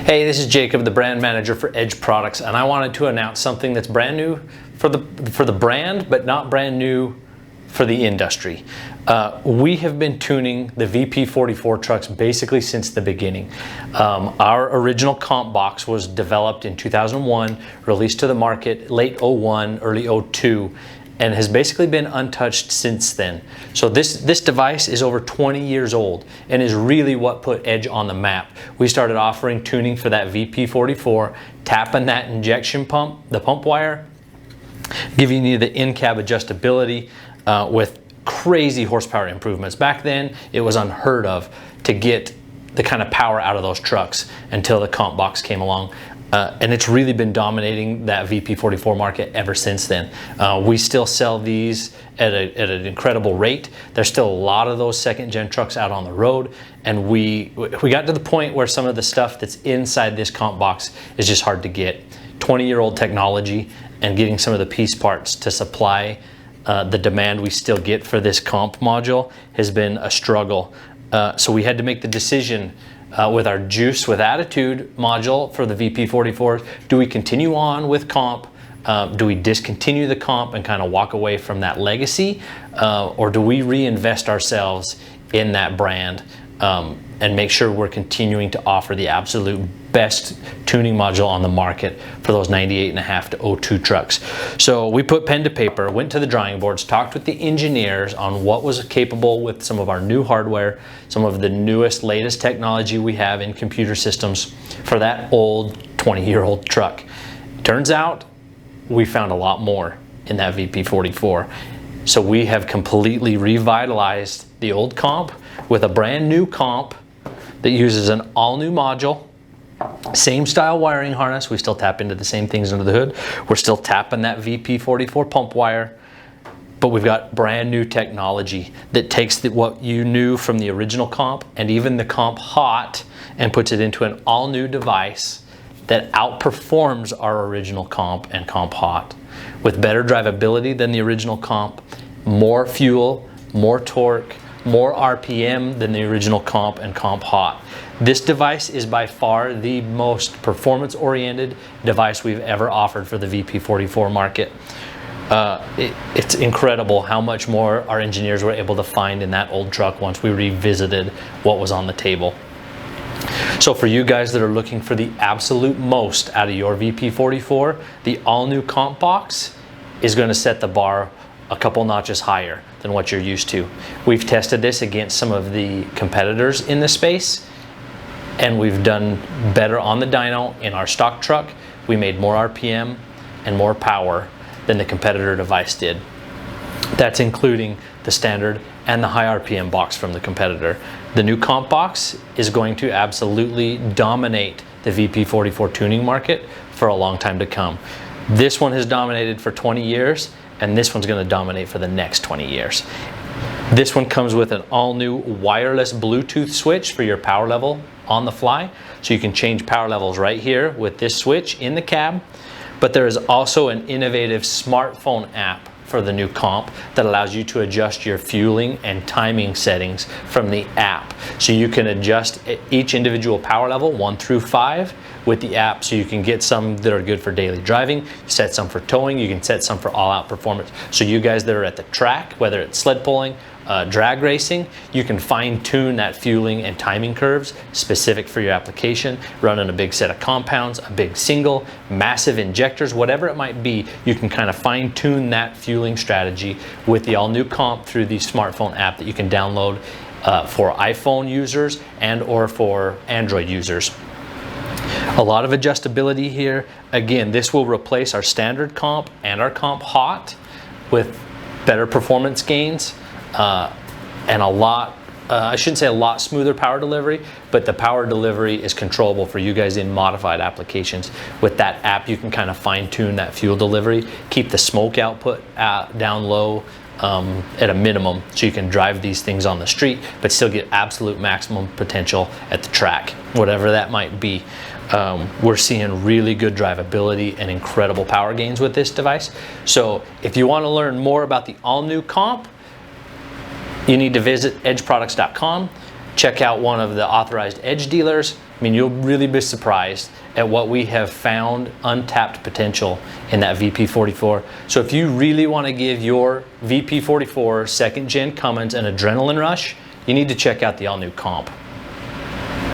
Hey, this is Jacob, the brand manager for Edge Products, and I wanted to announce something that's brand new for the brand, but not brand new for the industry. We have been tuning the VP44 trucks basically since the beginning. Our original comp box was developed in 2001, released to the market late 01, early 02, and has basically been untouched since then. So this device is over 20 years old and is really what put Edge on the map. We started offering tuning for that VP44, tapping that injection pump, the pump wire, giving you the in-cab adjustability with crazy horsepower improvements. Back then, it was unheard of to get the kind of power out of those trucks until the comp box came along. And it's really been dominating that VP44 market ever since then. We still sell these at an incredible rate. There's still a lot of those second gen trucks out on the road, and we got to the point where some of the stuff that's inside this comp box is just hard to get. 20-year-old technology, and getting some of the piece parts to supply the demand we still get for this comp module has been a struggle. So we had to make the decision with our Juice with Attitude module for the VP44, do we continue on with comp? Do we discontinue the comp and kind of walk away from that legacy? Or do we reinvest ourselves in that brand and make sure we're continuing to offer the absolute best tuning module on the market for those 98.5 to 02 trucks? So we put pen to paper, went to the drawing boards, talked with the engineers on what was capable with some of our new hardware, some of the newest, latest technology we have in computer systems for that old 20-year-old truck. Turns out we found a lot more in that VP44. So we have completely revitalized the old comp with a brand new comp that uses an all-new module. Same style wiring harness. We still tap into the same things under the hood. We're still tapping that VP44 pump wire, but we've got brand new technology that takes what you knew from the original comp and even the comp hot and puts it into an all-new device that outperforms our original comp and comp hot with better drivability than the original comp, more fuel, more torque, more RPM than the original comp and comp hot. This device is by far the most performance-oriented device we've ever offered for the VP44 market. It's incredible how much more our engineers were able to find in that old truck once we revisited what was on the table. So for you guys that are looking for the absolute most out of your VP44, the all-new comp box is going to set the bar a couple notches higher than what you're used to. We've tested this against some of the competitors in the space, and we've done better on the dyno. In our stock truck, we made more RPM and more power than the competitor device did. That's including the standard and the high RPM box from the competitor. The new comp box is going to absolutely dominate the VP44 tuning market for a long time to come. This one has dominated for 20 years, and this one's going to dominate for the next 20 years. This one comes with an all-new wireless Bluetooth switch for your power level on the fly, so you can change power levels right here with this switch in the cab. But there is also an innovative smartphone app for the new comp that allows you to adjust your fueling and timing settings from the app. So you can adjust each individual power level 1 through 5 with the app, so you can get some that are good for daily driving, set some for towing, you can set some for all-out performance. So you guys that are at the track, whether it's sled pulling, drag racing, you can fine-tune that fueling and timing curves specific for your application, running a big set of compounds, a big single, massive injectors, whatever it might be. You can kind of fine-tune that fueling strategy with the all-new comp through the smartphone app that you can download for iPhone users and or for Android users. A lot of adjustability here. Again, this will replace our standard comp and our comp hot with better performance gains and a lot, I shouldn't say a lot smoother power delivery, but the power delivery is controllable for you guys in modified applications. With that app, you can kind of fine tune that fuel delivery, keep the smoke output down low at a minimum, so you can drive these things on the street but still get absolute maximum potential at the track, whatever that might be. We're seeing really good drivability and incredible power gains with this device. So if you want to learn more about the all-new comp, you need to visit edgeproducts.com, check out one of the authorized Edge dealers, mean, you'll really be surprised at what we have found untapped potential in that VP44. So if you really want to give your VP44 second gen Cummins an adrenaline rush, you need to check out the all new Comp.